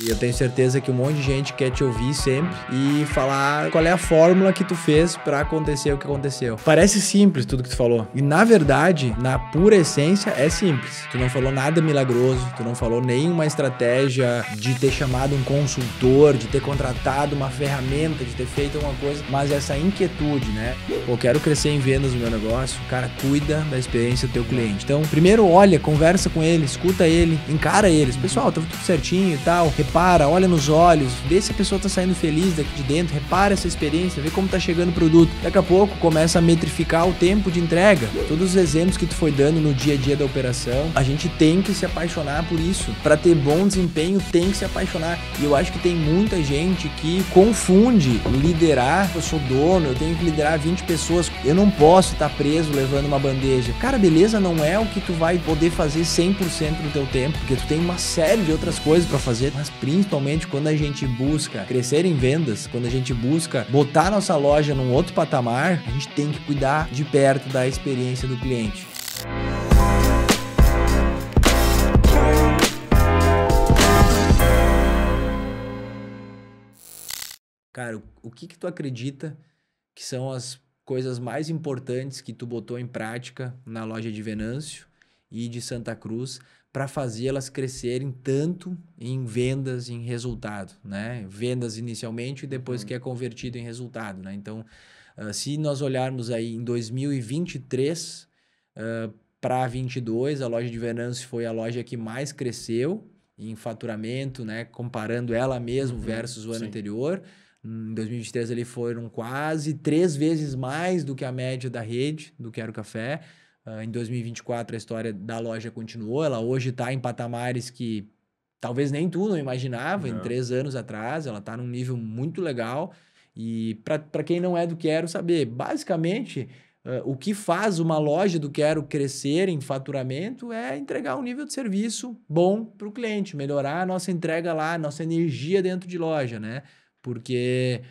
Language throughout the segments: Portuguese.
E eu tenho certeza que um monte de gente quer te ouvir sempre e falar qual é a fórmula que tu fez pra acontecer o que aconteceu. Parece simples tudo que tu falou. E na verdade, na pura essência, é simples. Tu não falou nada milagroso, tu não falou nenhuma estratégia de ter chamado um consultor, de ter contratado uma ferramenta, de ter feito alguma coisa, mas essa inquietude, né? Pô, quero crescer em vendas no meu negócio, cara, cuida da experiência do teu cliente. Então, primeiro olha, conversa com ele, escuta ele, encara eles. Pessoal, tá tudo certinho e tal. Repara, olha nos olhos, vê se a pessoa tá saindo feliz daqui de dentro, repara essa experiência, vê como tá chegando o produto. Daqui a pouco começa a metrificar o tempo de entrega. Todos os exemplos que tu foi dando no dia a dia da operação, a gente tem que se apaixonar por isso. Para ter bom desempenho, tem que se apaixonar. E eu acho que tem muita gente que confunde liderar. Eu sou dono, eu tenho que liderar 20 pessoas, eu não posso estar preso levando uma bandeja. Cara, beleza, não é o que tu vai poder fazer 100% do teu tempo, porque tu tem uma série de outras coisas para fazer, mas principalmente quando a gente busca crescer em vendas, quando a gente busca botar nossa loja num outro patamar, a gente tem que cuidar de perto da experiência do cliente. Cara, o que tu acredita que são as coisas mais importantes que tu botou em prática na loja de Venâncio e de Santa Cruz para fazê-las crescerem tanto em vendas, em resultado, né? Vendas inicialmente e depois que é convertido em resultado, né? Então, se nós olharmos aí em 2023 para 22, a loja de Venâncio foi a loja que mais cresceu em faturamento, né? Comparando ela mesmo versus o ano anterior. Em 2023 ali foram quase 3 vezes mais do que a média da rede, do Quero Café. Em 2024 a história da loja continuou, ela hoje está em patamares que talvez nem tu não imaginava, em 3 anos atrás, ela está num nível muito legal. E para quem não é do Quero saber, basicamente o que faz uma loja do Quero crescer em faturamento é entregar um nível de serviço bom para o cliente, melhorar a nossa entrega lá, a nossa energia dentro de loja, né? Porque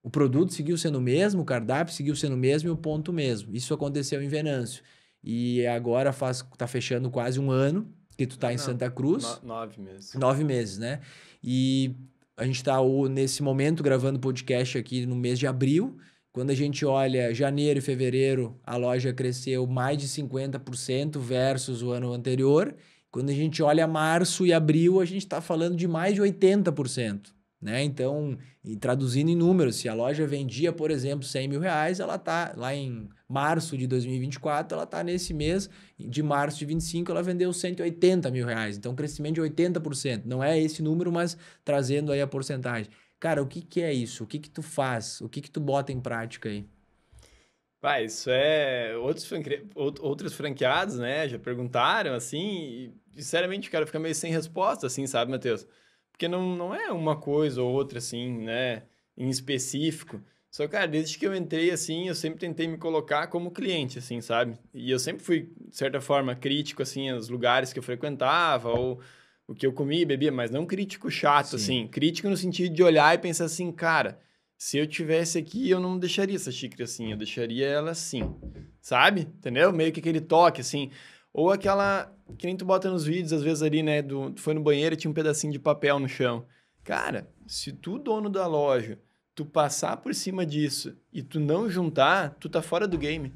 o produto seguiu sendo o mesmo, o cardápio seguiu sendo o mesmo e o ponto mesmo. Isso aconteceu em Venâncio. E agora tá fechando quase um ano que tu tá em Santa Cruz. 9 meses. 9 meses, né? E a gente tá nesse momento gravando podcast aqui no mês de abril. Quando a gente olha janeiro e fevereiro, a loja cresceu mais de 50% versus o ano anterior. Quando a gente olha março e abril, a gente está falando de mais de 80%. Né? Então, e traduzindo em números, se a loja vendia, por exemplo, 100 mil reais, ela tá lá em março de 2024, ela tá nesse mês de março de 25, ela vendeu 180 mil reais. Então, crescimento de 80%. Não é esse número, mas trazendo aí a porcentagem. Cara, o que é isso? O que tu faz? O que tu bota em prática aí? Isso é... Outros franqueados, né, já perguntaram, assim, e sinceramente, cara, fica meio sem resposta, assim, sabe, Matheus? Porque não é uma coisa ou outra, assim, né, em específico. Só, cara, desde que eu entrei, assim, eu sempre tentei me colocar como cliente, assim, sabe? E eu sempre fui, de certa forma, crítico, assim, aos lugares que eu frequentava, ou o que eu comia e bebia, mas não crítico chato, assim. Crítico no sentido de olhar e pensar assim, cara, se eu tivesse aqui, eu não deixaria essa xícara assim, eu deixaria ela assim, sabe? Entendeu? Meio que aquele toque, assim. Ou aquela... Que nem tu bota nos vídeos, às vezes ali, né? Tu foi no banheiro e tinha um pedacinho de papel no chão. Cara, se tu, dono da loja, tu passar por cima disso e tu não juntar, tu tá fora do game.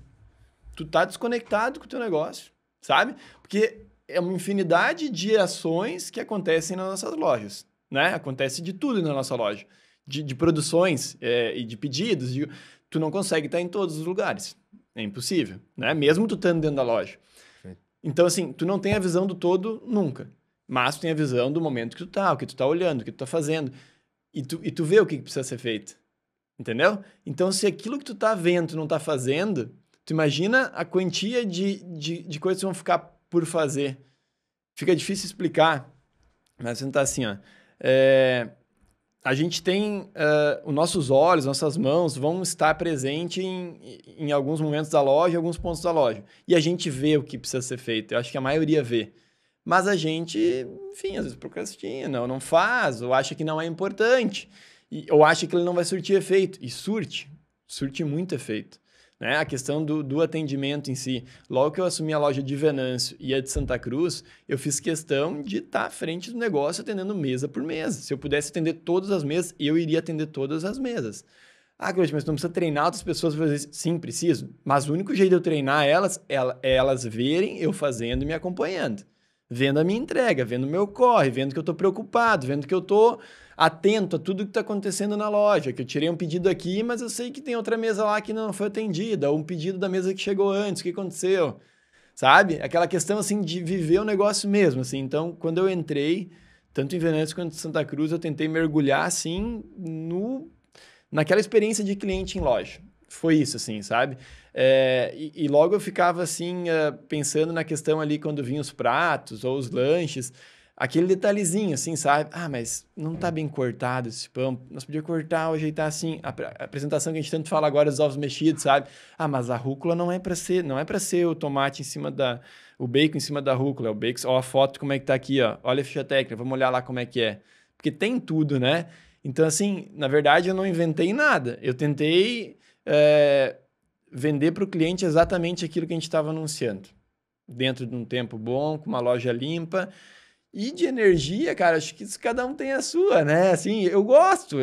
Tu tá desconectado com o teu negócio, sabe? Porque é uma infinidade de ações que acontecem nas nossas lojas, né? Acontece de tudo na nossa loja. De produções e de pedidos. Tu não consegue estar em todos os lugares. É impossível, né? Mesmo tu estando dentro da loja. Então, assim, tu não tem a visão do todo nunca. Mas tu tem a visão do momento que tu tá, o que tu tá olhando, o que tu tá fazendo. E tu vê o que precisa ser feito. Entendeu? Então, se aquilo que tu tá vendo, tu não tá fazendo, tu imagina a quantia de coisas que vão ficar por fazer. Fica difícil explicar. Mas você não tá assim, ó. A gente tem... os nossos olhos, nossas mãos vão estar presentes em alguns momentos da loja, em alguns pontos da loja. E a gente vê o que precisa ser feito. Eu acho que a maioria vê. Mas a gente, enfim, às vezes procrastina, ou não faz, ou acha que não é importante. Ou acha que ele não vai surtir efeito. E surte muito efeito. né? A questão do atendimento em si. Logo que eu assumi a loja de Venâncio e a de Santa Cruz, eu fiz questão de estar à frente do negócio atendendo mesa por mesa. Se eu pudesse atender todas as mesas, eu iria atender todas as mesas. Ah, Cláudio, mas tu não precisa treinar outras pessoas para fazer isso? Sim, preciso. Mas o único jeito de eu treinar elas é elas verem eu fazendo e me acompanhando. Vendo a minha entrega, vendo o meu corre, vendo que eu estou preocupado, vendo que eu estou atento a tudo que está acontecendo na loja, que eu tirei um pedido aqui, mas eu sei que tem outra mesa lá que não foi atendida, ou um pedido da mesa que chegou antes, o que aconteceu? Sabe? Aquela questão, assim, de viver o negócio mesmo, assim. Então, quando eu entrei, tanto em Venâncio quanto em Santa Cruz, eu tentei mergulhar, assim, naquela experiência de cliente em loja. Foi isso, assim, sabe? E logo eu ficava, assim, pensando na questão ali quando vinham os pratos ou os lanches, aquele detalhezinho, assim, sabe? Ah, mas não tá bem cortado esse pão. Nós podíamos cortar ou ajeitar assim. A apresentação que a gente tanto fala agora dos ovos mexidos, sabe? Ah, mas a rúcula não é para ser o tomate em cima o bacon em cima da rúcula, é o bacon. Ó, a foto como é que tá aqui, ó. Olha a ficha técnica, vamos olhar lá como é que é. Porque tem tudo, né? Então, assim, na verdade, eu não inventei nada. Eu tentei vender para o cliente exatamente aquilo que a gente estava anunciando. Dentro de um tempo bom, com uma loja limpa. E de energia, cara, acho que cada um tem a sua, né? Assim, eu gosto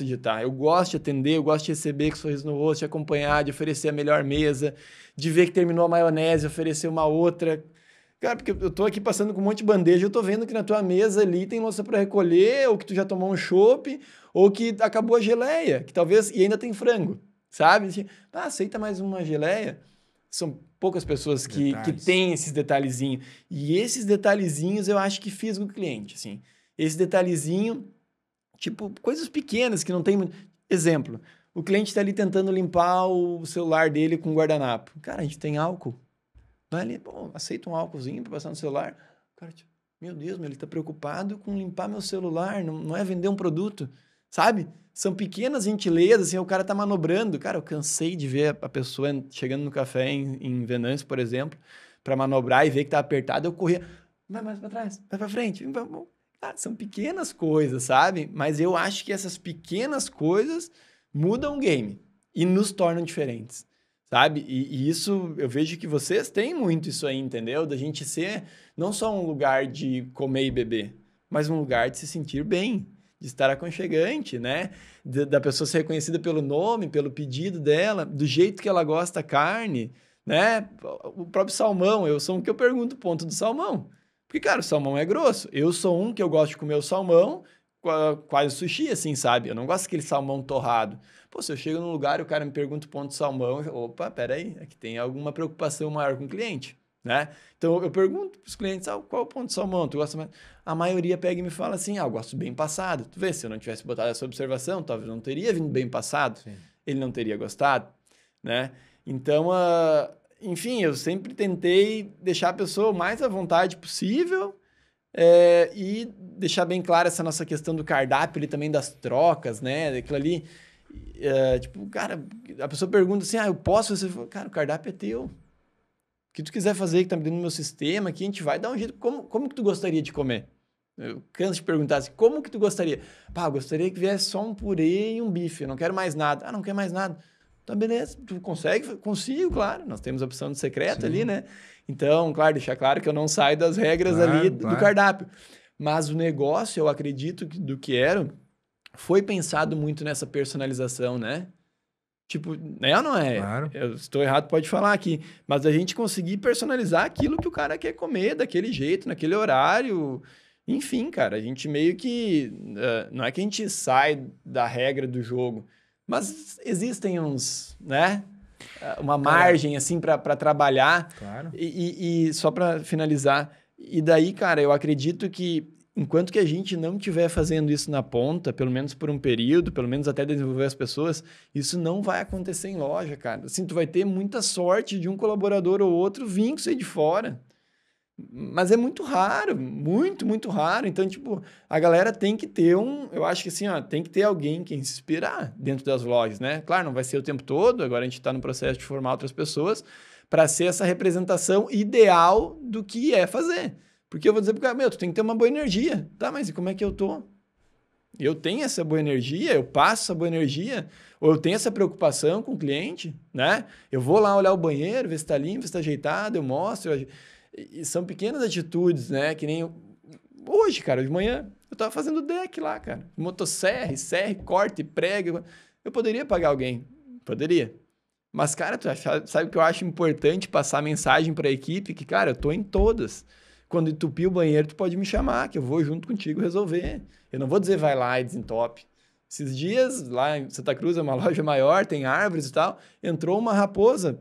de estar, eu gosto de atender, eu gosto de receber com sorriso no rosto, de acompanhar, de oferecer a melhor mesa, de ver que terminou a maionese, oferecer uma outra. Cara, porque eu tô aqui passando com um monte de bandeja, eu tô vendo que na tua mesa ali tem louça para recolher, ou que tu já tomou um chopp, ou que acabou a geleia, que talvez, e ainda tem frango, sabe? Ah, aceita mais uma geleia? São poucas pessoas que têm esses detalhezinhos. E esses detalhezinhos eu acho que fisgam o cliente, assim. Esse detalhezinho, tipo, coisas pequenas que não tem muito... Exemplo, o cliente está ali tentando limpar o celular dele com guardanapo. Cara, a gente tem álcool. Vai ali, pô, aceita um álcoolzinho para passar no celular. Cara, tipo, meu Deus, ele tá preocupado com limpar meu celular, não é vender um produto, sabe? São pequenas gentilezas, assim, o cara tá manobrando. Cara, eu cansei de ver a pessoa chegando no café em Venâncio, por exemplo, para manobrar e ver que tá apertado, eu corria, vai mais para trás, vai para frente. Cara, são pequenas coisas, sabe? Mas eu acho que essas pequenas coisas mudam o game e nos tornam diferentes. Sabe? E isso, eu vejo que vocês têm muito isso aí, entendeu? Da gente ser não só um lugar de comer e beber, mas um lugar de se sentir bem, de estar aconchegante, né? Da pessoa ser reconhecida pelo nome, pelo pedido dela, do jeito que ela gosta da carne, né? O próprio salmão, eu sou um que eu pergunto o ponto do salmão. Porque, cara, o salmão é grosso. Eu sou um que eu gosto de comer o salmão quase sushi, assim, sabe? Eu não gosto daquele salmão torrado. Pô, se eu chego num lugar e o cara me pergunta o ponto de salmão, opa, peraí, aqui tem alguma preocupação maior com o cliente, né? Então, eu pergunto para os clientes, qual é o ponto de salmão? Tu gosta mais? A maioria pega e me fala assim, eu gosto bem passado. Tu vê, se eu não tivesse botado essa observação, talvez não teria vindo bem passado. Sim. Ele não teria gostado, né? Então, enfim, eu sempre tentei deixar a pessoa o mais à vontade possível, e deixar bem clara essa nossa questão do cardápio ali também, das trocas, né? Daquilo ali... tipo, cara, a pessoa pergunta assim, eu posso? Você fala, cara, o cardápio é teu. O que tu quiser fazer que tá me dentro do meu sistema, aqui a gente vai dar um jeito. Como que tu gostaria de comer? Eu canso de perguntar assim, como que tu gostaria? Pá, eu gostaria que viesse só um purê e um bife, eu não quero mais nada. Ah, não quer mais nada. Então, beleza, tu consegue? Consigo, claro. Nós temos a opção de secreto ali, né? Então, claro, deixar claro que eu não saio das regras ali do cardápio. Mas o negócio, eu acredito que do que era... foi pensado muito nessa personalização, né? Tipo, né ou não é? Claro. Eu estou errado, pode falar aqui. Mas a gente conseguir personalizar aquilo que o cara quer comer, daquele jeito, naquele horário. Enfim, cara, a gente meio que... não é que a gente sai da regra do jogo, mas existem uns, né? Uma margem, assim, para trabalhar. Claro. E só para finalizar, e daí, cara, eu acredito que enquanto que a gente não estiver fazendo isso na ponta, pelo menos por um período, pelo menos até desenvolver as pessoas, isso não vai acontecer em loja, cara. Assim, tu vai ter muita sorte de um colaborador ou outro vir com isso aí de fora. Mas é muito raro, muito, muito raro. Então, tipo, a galera tem que ter eu acho que assim, tem que ter alguém quem se inspirar dentro das lojas, né? Claro, não vai ser o tempo todo, agora a gente está no processo de formar outras pessoas para ser essa representação ideal do que é fazer. Porque eu vou dizer pro cara, tu tem que ter uma boa energia. Tá, mas e como é que eu tô? Eu tenho essa boa energia, eu passo essa boa energia, ou eu tenho essa preocupação com o cliente, né? Eu vou lá olhar o banheiro, ver se tá limpo, se tá ajeitado, eu mostro. E são pequenas atitudes, né? Que nem hoje, cara, de manhã, eu tava fazendo deck lá, cara. Motosserra, serra, corte, prega. Eu poderia pagar alguém, poderia. Mas, cara, sabe o que eu acho importante passar mensagem para a equipe? Que, cara, eu tô em todas. Quando entupir o banheiro, tu pode me chamar, que eu vou junto contigo resolver. Eu não vou dizer vai lá e desentope. Esses dias, lá em Santa Cruz, é uma loja maior, tem árvores e tal, entrou uma raposa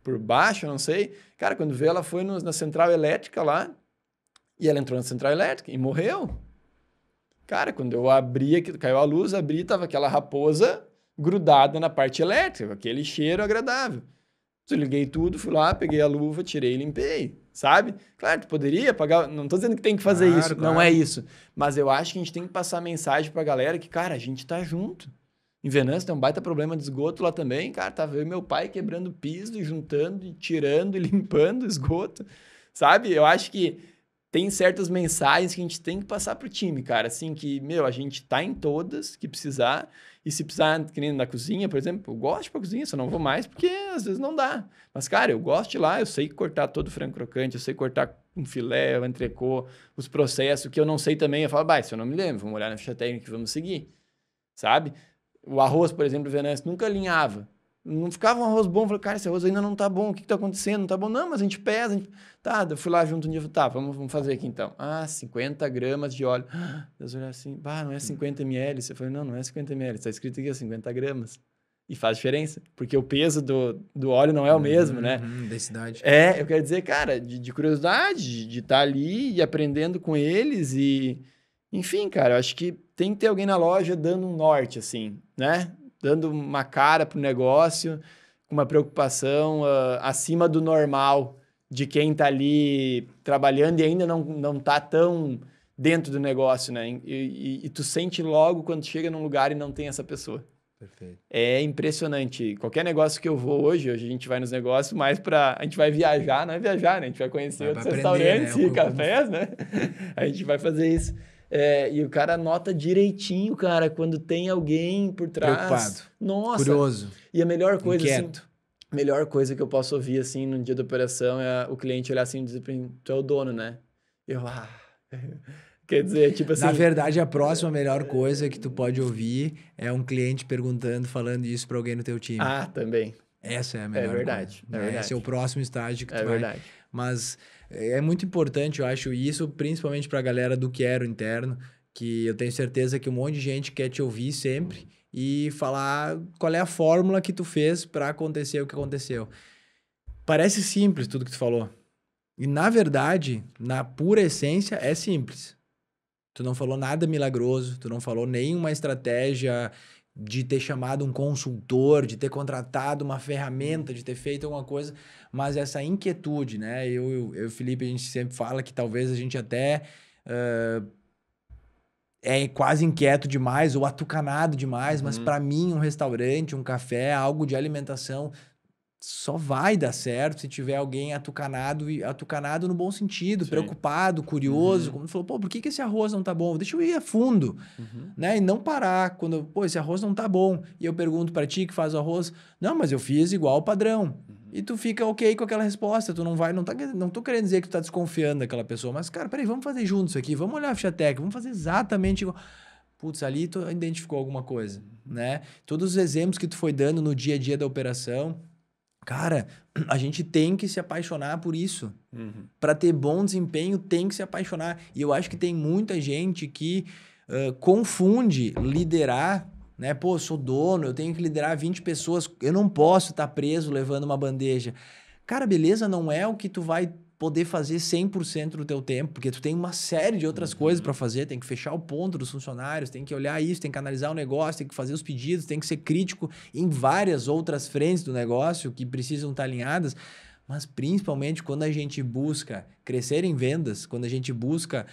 por baixo, não sei. Cara, quando veio, ela foi na central elétrica lá, e ela entrou na central elétrica e morreu. Cara, quando eu abri, caiu a luz, abri, tava aquela raposa grudada na parte elétrica, aquele cheiro agradável. Desliguei tudo, fui lá, peguei a luva, tirei e limpei, sabe? Claro, tu poderia pagar, não tô dizendo que tem que fazer isso, não é isso. Mas eu acho que a gente tem que passar mensagem pra galera que, cara, a gente tá junto. Em Venâncio tem um baita problema de esgoto lá também, cara, tava eu e meu pai quebrando piso e juntando e tirando e limpando o esgoto, sabe? Eu acho que tem certas mensagens que a gente tem que passar pro time, cara, assim, que, meu, a gente tá em todas, que precisar, e se precisar, que nem na cozinha, por exemplo, eu gosto de ir pra cozinha, só não vou mais porque às vezes não dá. Mas, cara, eu gosto de ir lá, eu sei cortar todo o frango crocante, eu sei cortar um filé, o entrecô, os processos, que eu não sei também, eu falo, isso eu não me lembro, vamos olhar na ficha técnica e vamos seguir, sabe? O arroz, por exemplo, o Venâncio nunca alinhava. Não ficava um arroz bom. Eu falei, cara, esse arroz ainda não tá bom. O que tá acontecendo? Não tá bom? Não, mas a gente pesa. Tá, eu fui lá junto um dia e falei, tá, vamos fazer aqui então. 50 gramas de óleo. Deus olhar assim, não é 50 ml. Você falou, não é 50 ml. Tá escrito aqui, 50 gramas. E faz diferença, porque o peso do óleo não é o mesmo, né? Densidade. Eu quero dizer, cara, de curiosidade, de estar ali e aprendendo com eles e... Enfim, cara, eu acho que tem que ter alguém na loja dando um norte, assim, né? Dando uma cara pro negócio, com uma preocupação acima do normal de quem tá ali trabalhando e ainda não tá tão dentro do negócio, né? E tu sente logo quando chega num lugar e não tem essa pessoa. Perfeito. É impressionante. Qualquer negócio que eu vou hoje a gente vai nos negócios mais pra... A gente vai viajar, não é viajar, né? A gente vai conhecer outros restaurantes, né? E cafés, né? A gente vai fazer isso. E o cara anota direitinho, cara, quando tem alguém por trás. Preocupado. Nossa. Curioso. E a melhor coisa, inquieto. assim... A melhor coisa que eu posso ouvir, assim, no dia da operação é o cliente olhar assim e dizer pra mim, tu é o dono, né? Quer dizer, tipo assim... Na verdade, a próxima melhor coisa que tu pode ouvir é um cliente falando isso pra alguém no teu time. Também. Essa é a melhor verdade, coisa. É verdade. Esse é o próximo estágio que tu vai. Verdade. Mas é muito importante, eu acho, isso, principalmente pra galera do Quero interno, que eu tenho certeza que um monte de gente quer te ouvir sempre e falar qual é a fórmula que tu fez pra acontecer o que aconteceu. Parece simples tudo que tu falou. E, na verdade, na pura essência, é simples. Tu não falou nada milagroso, tu não falou nenhuma estratégia de ter chamado um consultor, de ter contratado uma ferramenta, de ter feito alguma coisa, mas essa inquietude, né? Eu e o Felipe, a gente sempre fala que talvez a gente até é quase inquieto demais ou atucanado demais, mas para mim um restaurante, um café, algo de alimentação só vai dar certo se tiver alguém atucanado no bom sentido, preocupado, curioso, como tu falou, por que esse arroz não tá bom? Deixa eu ir a fundo, né? E não parar quando, esse arroz não tá bom. E eu pergunto pra ti que faz o arroz, não, mas eu fiz igual o padrão. E tu fica ok com aquela resposta, tu não tô querendo dizer que tu tá desconfiando daquela pessoa, mas, cara, peraí, vamos fazer juntos isso aqui, vamos olhar a ficha técnica, vamos fazer exatamente igual. Putz, ali tu identificou alguma coisa, né? Todos os exemplos que tu foi dando no dia a dia da operação, cara, a gente tem que se apaixonar por isso. Para ter bom desempenho, tem que se apaixonar. E eu acho que tem muita gente que confunde liderar, né? Pô, eu sou dono, eu tenho que liderar 20 pessoas, eu não posso estar preso levando uma bandeja. Cara, beleza, não é o que tu vai poder fazer 100% do teu tempo, porque tu tem uma série de outras coisas para fazer, tem que fechar o ponto dos funcionários, tem que olhar isso, tem que analisar o negócio, tem que fazer os pedidos, tem que ser crítico em várias outras frentes do negócio que precisam estar alinhadas, mas principalmente quando a gente busca crescer em vendas, quando a gente busca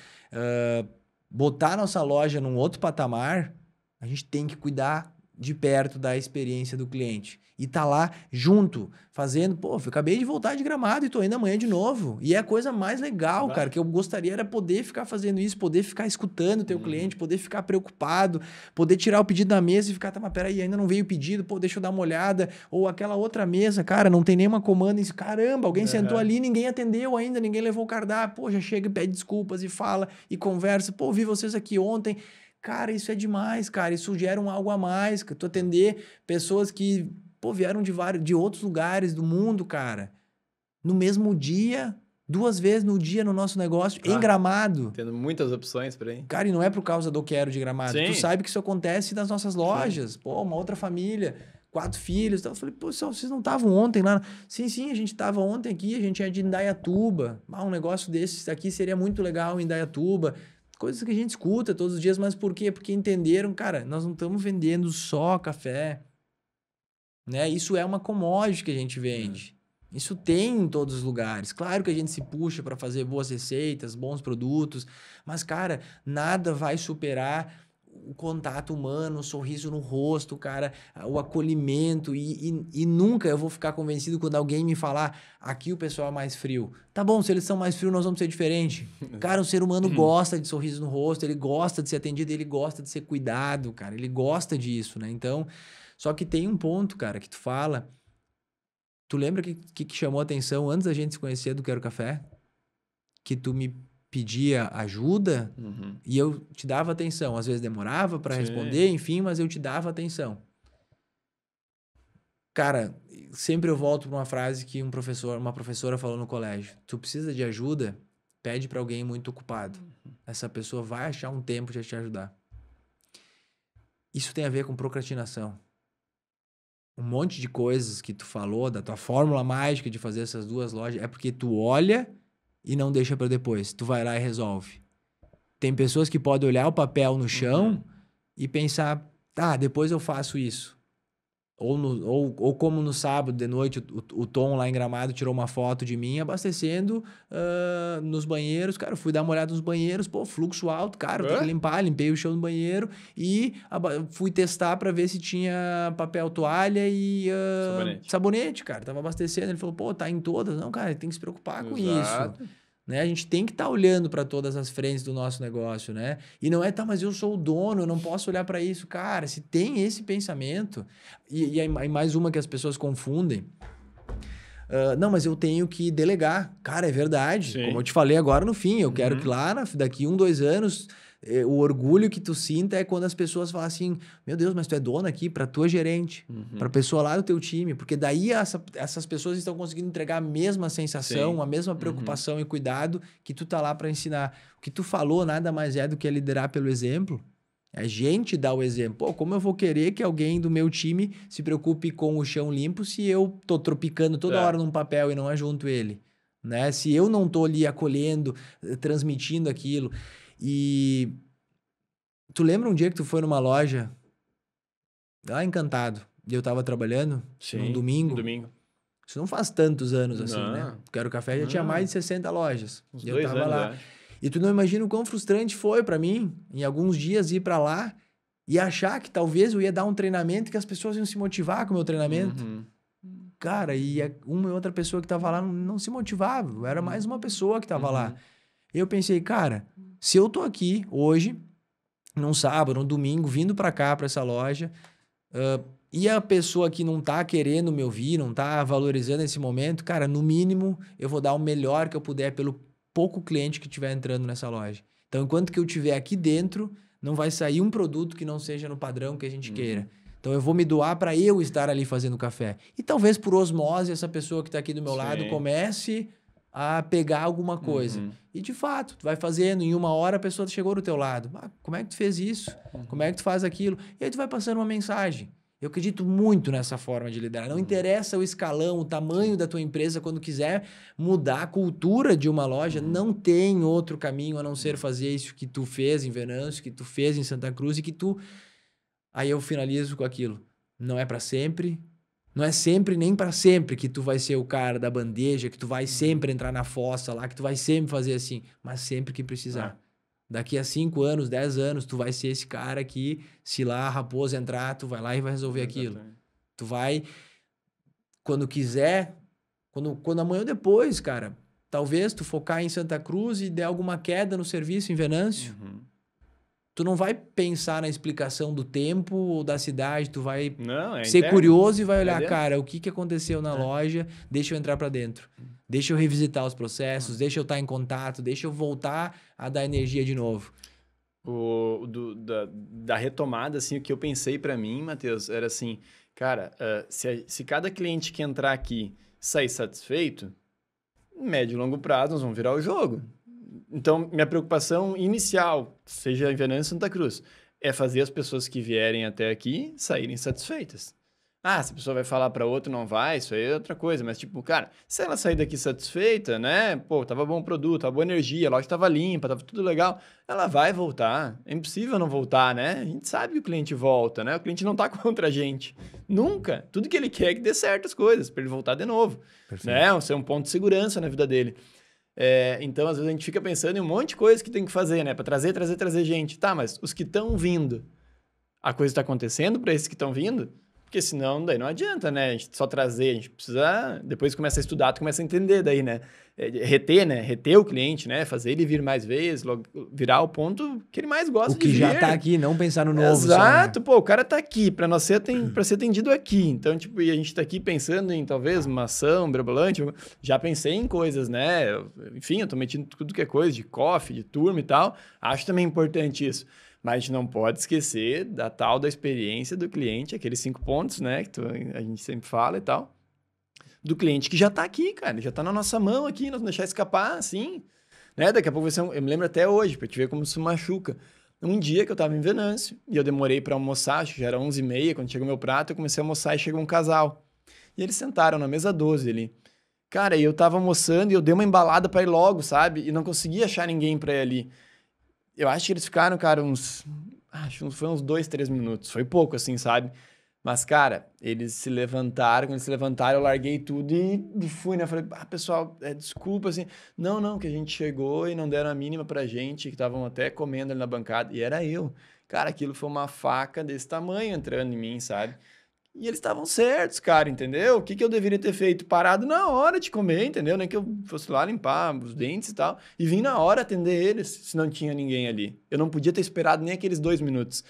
botar nossa loja num outro patamar, a gente tem que cuidar de perto da experiência do cliente. E tá lá junto, fazendo... Pô, eu acabei de voltar de Gramado e tô indo amanhã de novo. E é a coisa mais legal, cara, que eu gostaria era poder ficar fazendo isso, poder ficar escutando o teu cliente, poder ficar preocupado, poder tirar o pedido da mesa e ficar, tá, mas peraí, ainda não veio o pedido, pô, deixa eu dar uma olhada. Ou aquela outra mesa, cara, não tem nenhuma comanda. Caramba, alguém sentou ali, ninguém atendeu ainda, ninguém levou o cardápio. Pô, já chega e pede desculpas e fala e conversa. Pô, vi vocês aqui ontem. Cara, isso é demais, cara. Isso gera algo a mais. Tu atender pessoas que, pô, vieram de outros lugares do mundo, cara. No mesmo dia, 2 vezes no dia no nosso negócio, em Gramado. Tendo muitas opções por aí. Cara, e não é por causa do Quero de Gramado. Sim. Tu sabe que isso acontece nas nossas lojas. Sim. Pô, uma outra família, 4 filhos. Então eu falei, pô, vocês não estavam ontem lá? Sim, a gente estava ontem aqui, a gente é de Indaiatuba. Um negócio desse aqui seria muito legal em Indaiatuba. Coisas que a gente escuta todos os dias, mas por quê? Porque entenderam, cara, nós não estamos vendendo só café, né? Isso é uma commodity que a gente vende. Isso tem em todos os lugares. Claro que a gente se puxa para fazer boas receitas, bons produtos, mas, cara, nada vai superar o contato humano, o sorriso no rosto, cara, o acolhimento e nunca eu vou ficar convencido quando alguém me falar aqui o pessoal é mais frio. Tá bom, se eles são mais frios, nós vamos ser diferente. Cara, o ser humano gosta de sorriso no rosto, ele gosta de ser atendido, ele gosta de ser cuidado, cara, ele gosta disso, né? Então, só que tem um ponto, cara, que tu fala... Tu lembra que chamou a atenção antes da gente se conhecer do Quero Café? Que tu me pedia ajuda e eu te dava atenção. Às vezes demorava para responder, enfim, mas eu te dava atenção. Cara, sempre eu volto para uma frase que uma professora falou no colégio. Tu precisa de ajuda? Pede para alguém muito ocupado. Essa pessoa vai achar um tempo de te ajudar. Isso tem a ver com procrastinação. Um monte de coisas que tu falou, da tua fórmula mágica de fazer essas 2 lojas, é porque tu olha e não deixa para depois. Tu vai lá e resolve. Tem pessoas que podem olhar o papel no chão e pensar, tá, depois eu faço isso. Ou como no sábado de noite, o Tom lá em Gramado tirou uma foto de mim abastecendo nos banheiros. Cara, eu fui dar uma olhada nos banheiros, pô, fluxo alto, cara, eu tenho que limpar, limpei o chão do banheiro e fui testar para ver se tinha papel toalha e sabonete, cara, tava abastecendo. Ele falou, pô, tá em todas. Não, cara, tem que se preocupar com isso. Né? A gente tem que estar olhando para todas as frentes do nosso negócio, né? E não é, tá, mas eu sou o dono, eu não posso olhar para isso. Cara, se tem esse pensamento... E aí mais uma que as pessoas confundem. Não, mas eu tenho que delegar. Cara, é verdade. Sim. Como eu te falei agora no fim, eu quero que lá, daqui 1, 2 anos... O orgulho que tu sinta é quando as pessoas falam assim, meu Deus, mas tu é dono aqui para tua gerente, para a pessoa lá do teu time, porque daí essas pessoas estão conseguindo entregar a mesma sensação, Sim. a mesma preocupação e cuidado que tu tá lá para ensinar. O que tu falou nada mais é do que liderar pelo exemplo. A gente dá o exemplo. Pô, como eu vou querer que alguém do meu time se preocupe com o chão limpo se eu tô tropicando toda hora num papel e não ajunto ele, né? Se eu não tô ali acolhendo, transmitindo aquilo. E tu lembra um dia que tu foi numa loja lá Encantado e eu tava trabalhando num domingo? Isso não faz tantos anos assim, né? O Quero Café já tinha mais de 60 lojas. Uns e eu 2 tava anos, lá. E tu não imagina o quão frustrante foi pra mim, em alguns dias, ir pra lá e achar que talvez eu ia dar um treinamento que as pessoas iam se motivar com o meu treinamento. Cara, e uma e outra pessoa que tava lá não se motivava. Eu era mais uma pessoa que tava lá. E eu pensei, cara, se eu tô aqui hoje, num sábado, num domingo, vindo pra cá, pra essa loja, e a pessoa que não tá querendo me ouvir, não tá valorizando esse momento, cara, no mínimo, eu vou dar o melhor que eu puder pelo pouco cliente que estiver entrando nessa loja. Então, enquanto que eu estiver aqui dentro, não vai sair um produto que não seja no padrão que a gente queira. Então, eu vou me doar para eu estar ali fazendo café. E talvez por osmose, essa pessoa que está aqui do meu lado comece a pegar alguma coisa. E, de fato, tu vai fazendo, em 1 hora a pessoa chegou do teu lado. Como é que tu fez isso? Como é que tu faz aquilo? E aí tu vai passando uma mensagem. Eu acredito muito nessa forma de liderar. Não interessa o escalão, o tamanho da tua empresa, quando quiser mudar a cultura de uma loja, não tem outro caminho a não ser fazer isso que tu fez em Venâncio, que tu fez em Santa Cruz e que tu... Aí eu finalizo com aquilo. Não é para sempre... Não é sempre nem para sempre que tu vai ser o cara da bandeja, que tu vai sempre entrar na fossa lá, que tu vai sempre fazer assim, mas sempre que precisar. Daqui a 5 anos, 10 anos, tu vai ser esse cara que, se lá a raposa entrar, tu vai lá e vai resolver aquilo. Tu vai, quando quiser, quando amanhã ou depois, cara, talvez tu focar em Santa Cruz e der alguma queda no serviço em Venâncio, tu não vai pensar na explicação do tempo ou da cidade, tu vai ser interno. curioso e vai olhar, cara, o que aconteceu na loja, deixa eu entrar para dentro. Deixa eu revisitar os processos, deixa eu estar em contato, deixa eu voltar a dar energia de novo. Da retomada, assim, o que eu pensei para mim, Matheus, era assim, cara, se cada cliente que entrar aqui sair satisfeito, médio e longo prazo nós vamos virar o jogo. Então, minha preocupação inicial, seja em Venâncio ou Santa Cruz, é fazer as pessoas que vierem até aqui saírem satisfeitas. Se a pessoa vai falar para outro, não vai, isso aí é outra coisa. Mas, tipo, cara, se ela sair daqui satisfeita, né? Pô, tava bom o produto, tava boa energia, a loja tava limpa, tava tudo legal, ela vai voltar. É impossível não voltar, né? A gente sabe que o cliente volta, né? O cliente não tá contra a gente. Nunca. Tudo que ele quer é que dê certo as coisas, para ele voltar de novo. Perfeito. Né? Ser um ponto de segurança na vida dele. Então, às vezes, a gente fica pensando em um monte de coisa que tem que fazer, né? Para trazer gente. Tá, mas os que estão vindo, a coisa está acontecendo para esses que estão vindo? Porque senão, daí não adianta, né? A gente só trazer, a gente precisa... Depois começa a estudar, tu começa a entender daí, né? Reter, né? Reter o cliente, né? Fazer ele vir mais vezes, virar o ponto que ele mais gosta de vir. O que já tá aqui, não pensar no novo. Exato, só, né? Pô, o cara tá aqui para ser atendido aqui. Então, tipo, e a gente tá aqui pensando em, talvez, uma ação mirabolante. Já pensei em coisas, né? Enfim, eu tô metido tudo que é coisa, de coffee, de turma e tal. Acho também importante isso. Mas a gente não pode esquecer da tal da experiência do cliente, aqueles 5 pontos, né? Que a gente sempre fala e tal. Do cliente que já tá aqui, cara. Ele já tá na nossa mão aqui, não deixar escapar, assim. Né? Daqui a pouco vai ser eu me lembro até hoje, pra te ver como isso machuca. Um dia que eu tava em Venâncio, e eu demorei pra almoçar, acho que já era 11h30, quando chegou meu prato, eu comecei a almoçar e chegou um casal. E eles sentaram na mesa 12 ali. Cara, e eu tava almoçando e eu dei uma embalada pra ir logo, sabe? E não conseguia achar ninguém pra ir ali. Eu acho que eles ficaram, cara, foi uns 2, 3 minutos. Foi pouco, assim, sabe? Mas, cara, eles se levantaram. Quando eles se levantaram, eu larguei tudo e fui, né? Falei, pessoal, desculpa, assim. Não, que a gente chegou e não deram a mínima pra gente, que estavam até comendo ali na bancada. E era eu. Cara, aquilo foi uma faca desse tamanho entrando em mim, sabe? E eles estavam certos, cara, entendeu? O que eu deveria ter feito? Parado na hora de comer, entendeu? Nem que eu fosse lá limpar os dentes e tal. E vim na hora atender eles, se não tinha ninguém ali. Eu não podia ter esperado nem aqueles 2 minutos.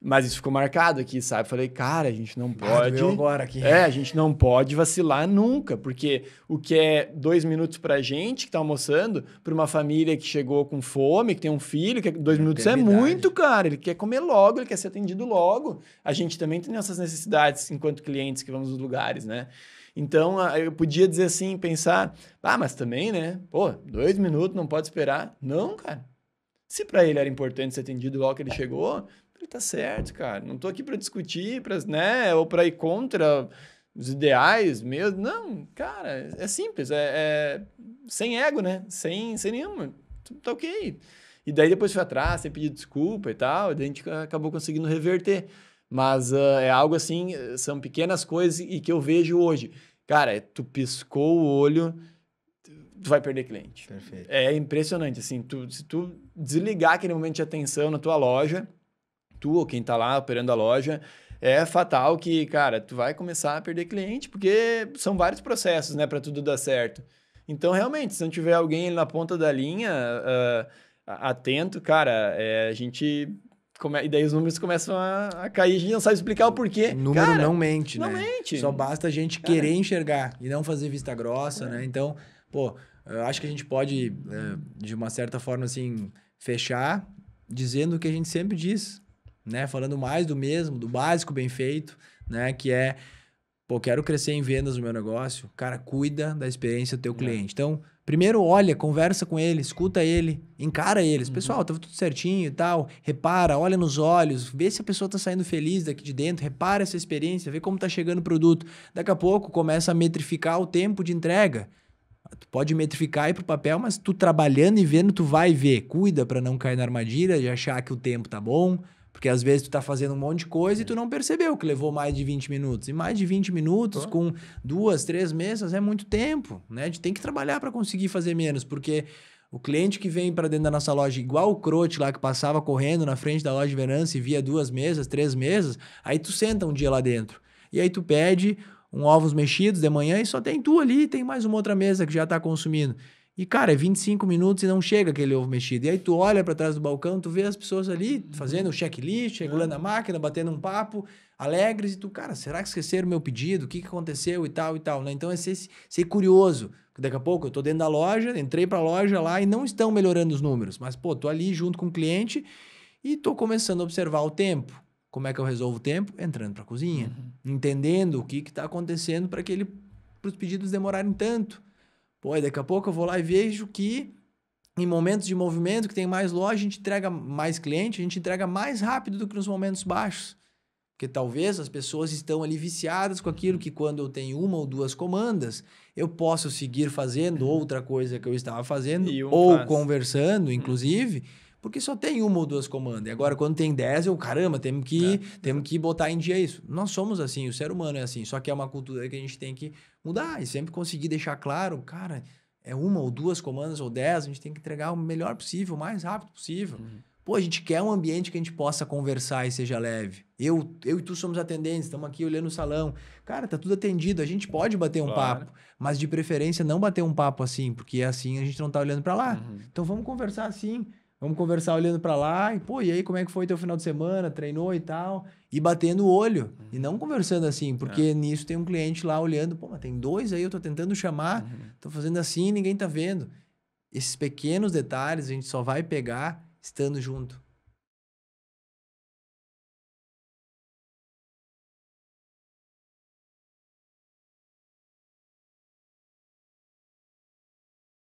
Mas isso ficou marcado aqui, sabe? Falei, cara, a gente não pode... agora aqui. A gente não pode vacilar nunca, porque o que é 2 minutos pra gente que tá almoçando, pra uma família que chegou com fome, que tem um filho, que 2 minutos é muito, cara. Ele quer comer logo, ele quer ser atendido logo. A gente também tem essas necessidades enquanto clientes que vamos nos lugares, né? Então, eu podia dizer assim, pensar, mas também, né? Pô, 2 minutos, não pode esperar. Não, cara. Se pra ele era importante ser atendido logo que ele chegou... Ele tá certo, cara. Não tô aqui para discutir, né? Ou para ir contra os ideais mesmo. Não, cara, é simples. Sem ego, né? Sem nenhuma. Tá ok. E daí depois foi atrás, sem pedir desculpa e tal. E daí a gente acabou conseguindo reverter. Mas é algo assim, são pequenas coisas e que eu vejo hoje. Cara, tu piscou o olho, tu vai perder cliente. Perfeito. É impressionante, assim. Se tu desligar aquele momento de atenção na tua loja... tu ou quem tá lá operando a loja, é fatal que, cara, tu vai começar a perder cliente, porque são vários processos, né, para tudo dar certo. Então, realmente, se não tiver alguém na ponta da linha, atento, cara, a gente... E daí os números começam a cair, a gente não sabe explicar o porquê. O número cara, não mente, não né? mente. Só basta a gente querer enxergar e não fazer vista grossa, né? Então, pô, eu acho que a gente pode, de uma certa forma, assim, fechar dizendo o que a gente sempre diz, né? Falando mais do mesmo, do básico bem feito, né? Que é, pô, quero crescer em vendas no meu negócio. Cara, cuida da experiência do teu cliente. Então, primeiro olha, conversa com ele, escuta ele, encara eles. Pessoal, tava tudo certinho e tal. Repara, olha nos olhos, vê se a pessoa tá saindo feliz daqui de dentro, repara essa experiência, vê como tá chegando o produto. Daqui a pouco começa a metrificar o tempo de entrega. Tu pode metrificar aí pro papel, mas tu trabalhando e vendo, tu vai ver. Cuida para não cair na armadilha de achar que o tempo tá bom. Porque às vezes tu tá fazendo um monte de coisa e tu não percebeu que levou mais de 20 minutos. E mais de 20 minutos com 2, 3 mesas é muito tempo, né? A gente tem que trabalhar para conseguir fazer menos, porque O cliente que vem para dentro da nossa loja, igual o Crote lá que passava correndo na frente da loja de Venâncio e via 2 mesas, 3 mesas, aí tu senta um dia lá dentro. E aí tu pede um ovos mexidos de manhã e só tem tu ali, tem mais uma outra mesa que já tá consumindo. E, cara, é 25 minutos e não chega aquele ovo mexido. E aí tu olha para trás do balcão, tu vê as pessoas ali fazendo o checklist, regulando a máquina, batendo um papo, alegres, e tu, cara, será que esqueceram o meu pedido? O que aconteceu e tal, né? Então é ser curioso. Daqui a pouco eu tô dentro da loja, entrei pra loja lá e não estão melhorando os números. Mas, pô, tô ali junto com o cliente e tô começando a observar o tempo. Como é que eu resolvo o tempo? Entrando pra cozinha. Entendendo o que tá acontecendo para os pedidos demorarem tanto. Pô, e daqui a pouco eu vou lá e vejo que em momentos de movimento, que tem mais loja, a gente entrega mais cliente, a gente entrega mais rápido do que nos momentos baixos. Porque talvez as pessoas estão ali viciadas com aquilo que quando eu tenho 1 ou 2 comandas, eu posso seguir fazendo outra coisa que eu estava fazendo, ou conversando, inclusive, porque só tem 1 ou 2 comandas. E agora, quando tem 10, caramba, temos que botar em dia isso. Nós somos assim, o ser humano é assim, só que é uma cultura que a gente tem que mudar e sempre conseguir deixar claro, cara, é 1 ou 2 comandas ou 10, a gente tem que entregar o melhor possível, o mais rápido possível. Pô, a gente quer um ambiente que a gente possa conversar e seja leve. Eu e tu somos atendentes, estamos aqui olhando o salão. Cara, tá tudo atendido, a gente pode bater um papo, mas de preferência não bater um papo assim, porque assim a gente não tá olhando para lá. Então vamos conversar assim, vamos conversar olhando para lá e, pô, e aí como é que foi teu final de semana, treinou e tal, e batendo o olho, e não conversando assim, porque nisso tem um cliente lá olhando, pô, mas tem 2 aí, eu tô tentando chamar, tô fazendo assim e ninguém tá vendo. Esses pequenos detalhes a gente só vai pegar estando junto.